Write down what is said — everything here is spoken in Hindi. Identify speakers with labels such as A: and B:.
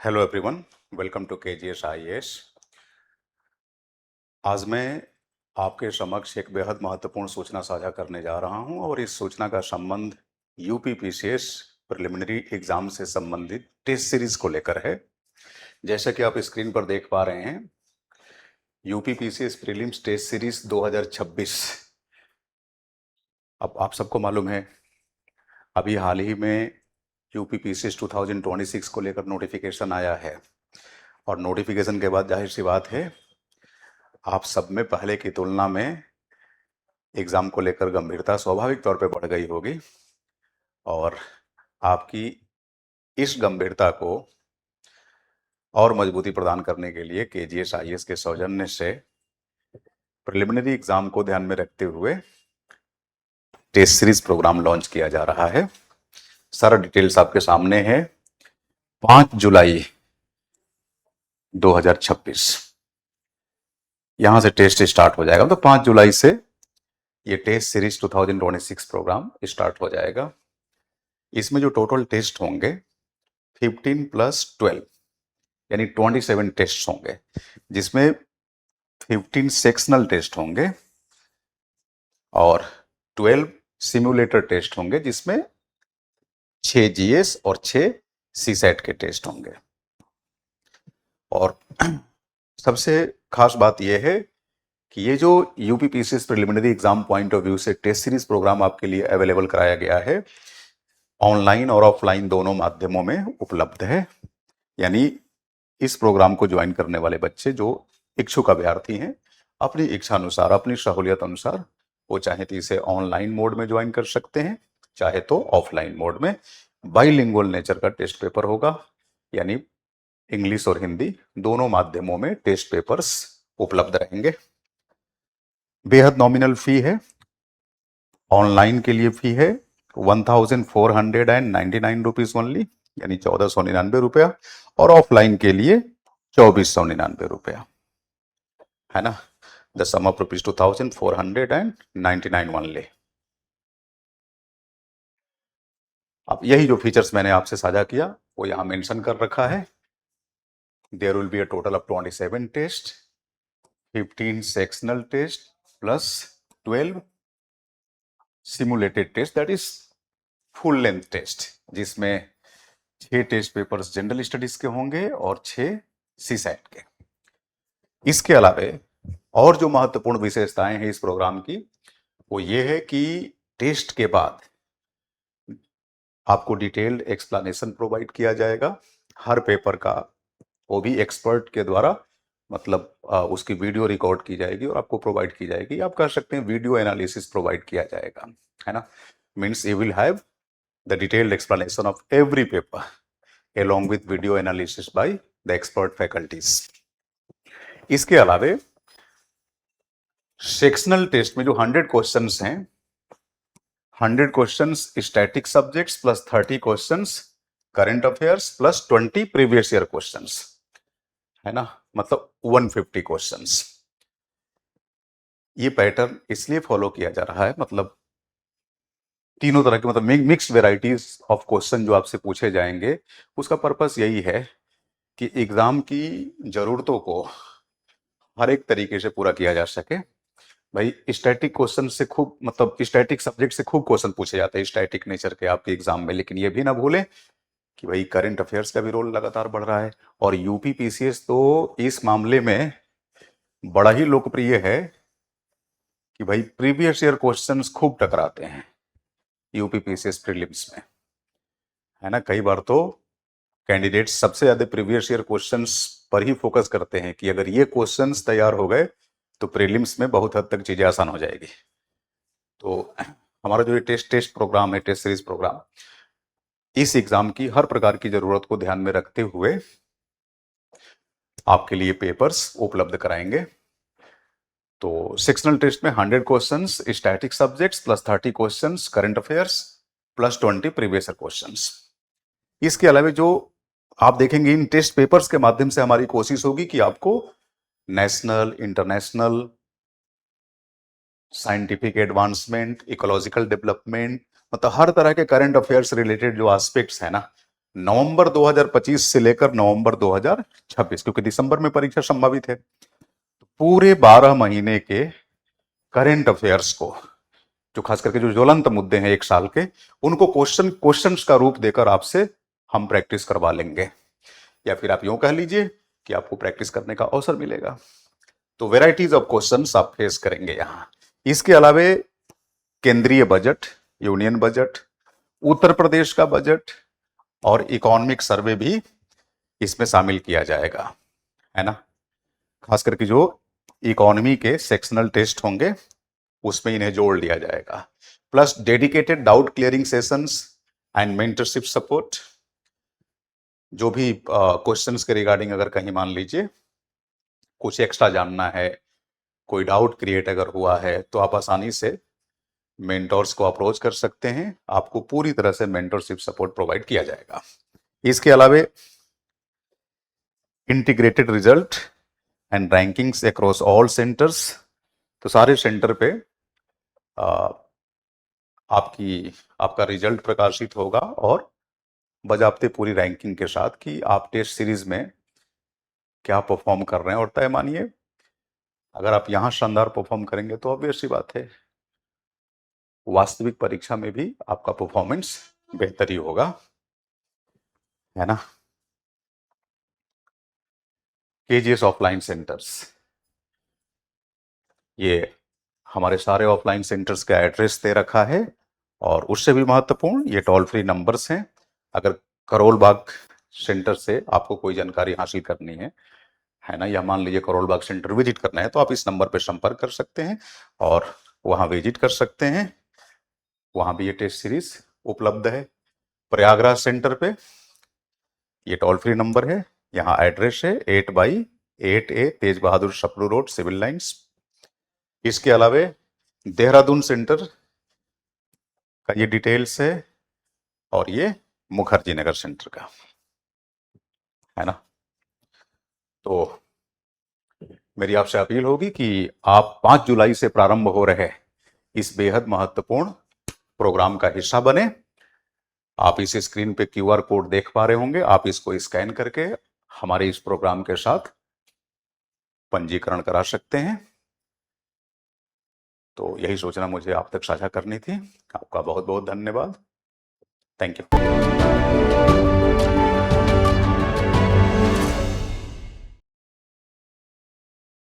A: Hello everyone, welcome to KGS IAS. आज मैं आपके समक्ष एक बेहद महत्वपूर्ण सूचना साझा करने जा रहा हूं और इस सूचना का संबंध यूपी पीसीएस प्रिलिमिनरी एग्जाम से संबंधित टेस्ट सीरीज को लेकर है। जैसा कि आप स्क्रीन पर देख पा रहे हैं, UP PCS prelims test series 2026। अब आप सबको मालूम है, अभी हाल ही में यूपी पीसीएस 2026 को लेकर नोटिफिकेशन आया है और नोटिफिकेशन के बाद जाहिर सी बात है, आप सब में पहले की तुलना में एग्जाम को लेकर गंभीरता स्वाभाविक तौर पे बढ़ गई होगी और आपकी इस गंभीरता को और मजबूती प्रदान करने के लिए केजीएस आईएएस के सौजन्य से प्रिलिमिनरी एग्जाम को ध्यान में रखते हुए टेस्ट सीरीज प्रोग्राम लॉन्च किया जा रहा है। सारा डिटेल्स आपके सामने है। 5 जुलाई 2026 यहां से टेस्ट स्टार्ट हो जाएगा। तो 5 जुलाई से ये टेस्ट सीरीज 2026 प्रोग्राम स्टार्ट हो जाएगा। इसमें जो टोटल टेस्ट होंगे 15 + 12 यानी 27 टेस्ट होंगे, जिसमें 15 सेक्शनल टेस्ट होंगे और 12 सिमुलेटर टेस्ट होंगे, जिसमें 6 जीएस और 6 सीसैट के टेस्ट होंगे। और सबसे खास बात यह है कि ये जो UP PCS preliminary exam point of view से टेस्ट सीरीज प्रोग्राम आपके लिए अवेलेबल कराया गया है, ऑनलाइन और ऑफलाइन दोनों माध्यमों में उपलब्ध है। यानी इस प्रोग्राम को ज्वाइन करने वाले बच्चे जो इच्छुक अभ्यर्थी हैं, अपनी इच्छा अनुसार, अपनी सहूलियत अनुसार वो चाहे तो इसे ऑनलाइन मोड में ज्वाइन कर सकते हैं, चाहे तो ऑफलाइन मोड में। बाइलिंगुअल नेचर का टेस्ट पेपर होगा, यानी इंग्लिश और हिंदी दोनों माध्यमों में टेस्ट पेपर्स उपलब्ध रहेंगे। बेहद नॉमिनल फी है। ऑनलाइन के लिए फी है 1499 रुपीज ओनली, यानी 1499 रुपया, और ऑफलाइन के लिए 2499 रुपया, है ना। The sum of rupees 2499 only. अब यही जो फीचर्स मैंने आपसे साझा किया वो यहां मेंशन कर रखा है। There will be a total of 27 test, 15 sectional test plus 12 simulated test, that is full length test, जिसमें 6 टेस्ट पेपर्स जनरल स्टडीज के होंगे और 6 सीसैट के। इसके अलावा और जो महत्वपूर्ण विशेषताएं हैं इस प्रोग्राम की, वो ये है कि टेस्ट के बाद आपको डिटेल्ड एक्सप्लेनेशन प्रोवाइड किया जाएगा हर पेपर का, वो भी एक्सपर्ट के द्वारा, मतलब उसकी वीडियो रिकॉर्ड की जाएगी और आपको प्रोवाइड की जाएगी। आप कह सकते हैं वीडियो एनालिसिस प्रोवाइड किया जाएगा, है ना। Means you will have the detailed explanation of every paper along with video analysis by the expert faculties. इसके अलावा सेक्शनल टेस्ट में जो 100 क्वेश्चंस हैं, 100 questions static subjects plus 30 questions current affairs plus 20 previous year questions, है ना, मतलब 150 क्वेश्चंस। ये पैटर्न इसलिए फॉलो किया जा रहा है, मतलब तीनों तरह के, मतलब मिक्स्ड वेराइटीज ऑफ क्वेश्चन जो आपसे पूछे जाएंगे, उसका पर्पस यही है कि एग्जाम की जरूरतों को हर एक तरीके से पूरा किया जा सके। भाई स्टैटिक क्वेश्चन से खूब, मतलब स्टैटिक सब्जेक्ट से खूब क्वेश्चन पूछे जाते हैं स्टैटिक नेचर के आपके एग्जाम में, लेकिन ये भी ना भूलें कि भाई करंट अफेयर्स का भी रोल लगातार बढ़ रहा है। और यूपी पीसीएस तो इस मामले में बड़ा ही लोकप्रिय है कि भाई प्रीवियस ईयर क्वेश्चंस खूब टकराते हैं यूपी पीसीएस प्रीलिम्स में, है ना। कई बार तो कैंडिडेट्स सबसे ज्यादा प्रीवियस ईयर क्वेश्चंस पर ही फोकस करते हैं कि अगर ये क्वेश्चंस तैयार हो गए तो प्रीलिम्स में बहुत हद तक चीजें आसान हो जाएगी। तो हमारा जो ये टेस्ट प्रोग्राम है, टेस्ट सीरीज प्रोग्राम, इस एग्जाम की हर प्रकार की जरूरत को ध्यान में रखते हुए आपके लिए पेपर्स उपलब्ध कराएंगे। तो सेक्शनल टेस्ट में 100 questions static subjects plus 30 questions current affairs plus 20 previous year questions. इसके अलावा जो आप देखेंगे इन टेस्ट पेपर्स के माध्यम से हमारी कोशिश होगी कि आपको national, international, scientific advancement, ecological development, मतलब हर तरह के करंट अफेयर्स रिलेटेड जो एस्पेक्ट्स है ना, नवंबर 2025 से लेकर नवंबर 2026, क्योंकि दिसंबर में परीक्षा संभावित है, पूरे 12 महीने के करंट अफेयर्स को, जो खास करके जो ज्वलंत मुद्दे हैं एक साल के, उनको क्वेश्चंस का रूप देकर आपसे हम प्रैक्टिस करवा लेंगे, या फिर आप यूं कह लीजिए कि आपको प्रैक्टिस करने का अवसर मिलेगा। तो वेराइटीज ऑफ क्वेश्चंस आप फेस करेंगे यहां। इसके अलावे केंद्रीय budget, union budget, Uttar Pradesh का बजट और इकोनॉमिक सर्वे भी इसमें शामिल किया जाएगा, है ना। खास करके जो इकोनॉमी के सेक्शनल टेस्ट होंगे उसमें इन्हें जोड़ लिया जाएगा, plus dedicated doubt clearing sessions and mentorship support. जो भी क्वेश्चंस के रिगार्डिंग अगर कहीं मान लीजिए कुछ एक्स्ट्रा जानना है, कोई डाउट क्रिएट अगर हुआ है, तो आप आसानी से मेंटर्स को अप्रोच कर सकते हैं, आपको पूरी तरह से मेंटरशिप सपोर्ट प्रोवाइड किया जाएगा। इसके अलावे integrated result and rankings across all centres, तो सारे सेंटर पे आपका रिजल्ट प्रकाशित होगा और बजाबते पूरी रैंकिंग के साथ कि आप टेस्ट सीरीज में क्या परफॉर्म कर रहे हैं। और तय मानिए अगर आप यहां शानदार परफॉर्म करेंगे तो ऑब्वियस सी बात है वास्तविक परीक्षा में भी आपका परफॉर्मेंस बेहतर ही होगा, है ना। केजीएस ऑफलाइन सेंटर्स, ये हमारे सारे ऑफलाइन सेंटर्स का एड्रेस दे रखा है, और उससे भी महत्वपूर्ण ये टोल फ्री नंबर्स हैं। अगर करोल बाग सेंटर से आपको कोई जानकारी हासिल करनी है ना, या मान लीजिए करोल बाग सेंटर विजिट करना है, तो आप इस नंबर पर संपर्क कर सकते हैं और वहां विजिट कर सकते हैं। वहां भी ये टेस्ट सीरीज उपलब्ध है। प्रयागराज सेंटर पे ये टोल फ्री नंबर है, यहाँ एड्रेस है 8/8A तेज बहादुर सप्रू रोड, सिविल लाइंस। इसके अलावे देहरादून सेंटर का ये डिटेल्स है, और ये मुखर्जी नगर सेंटर का, है ना। तो मेरी आपसे अपील होगी कि आप 5 जुलाई से प्रारंभ हो रहे इस बेहद महत्वपूर्ण प्रोग्राम का हिस्सा बने। आप इस स्क्रीन पे QR कोड देख पा रहे होंगे, आप इसको स्कैन करके हमारे इस प्रोग्राम के साथ पंजीकरण करा सकते हैं। तो यही सूचना मुझे आप तक साझा करनी थी। आपका बहुत बहुत धन्यवाद। Thank you.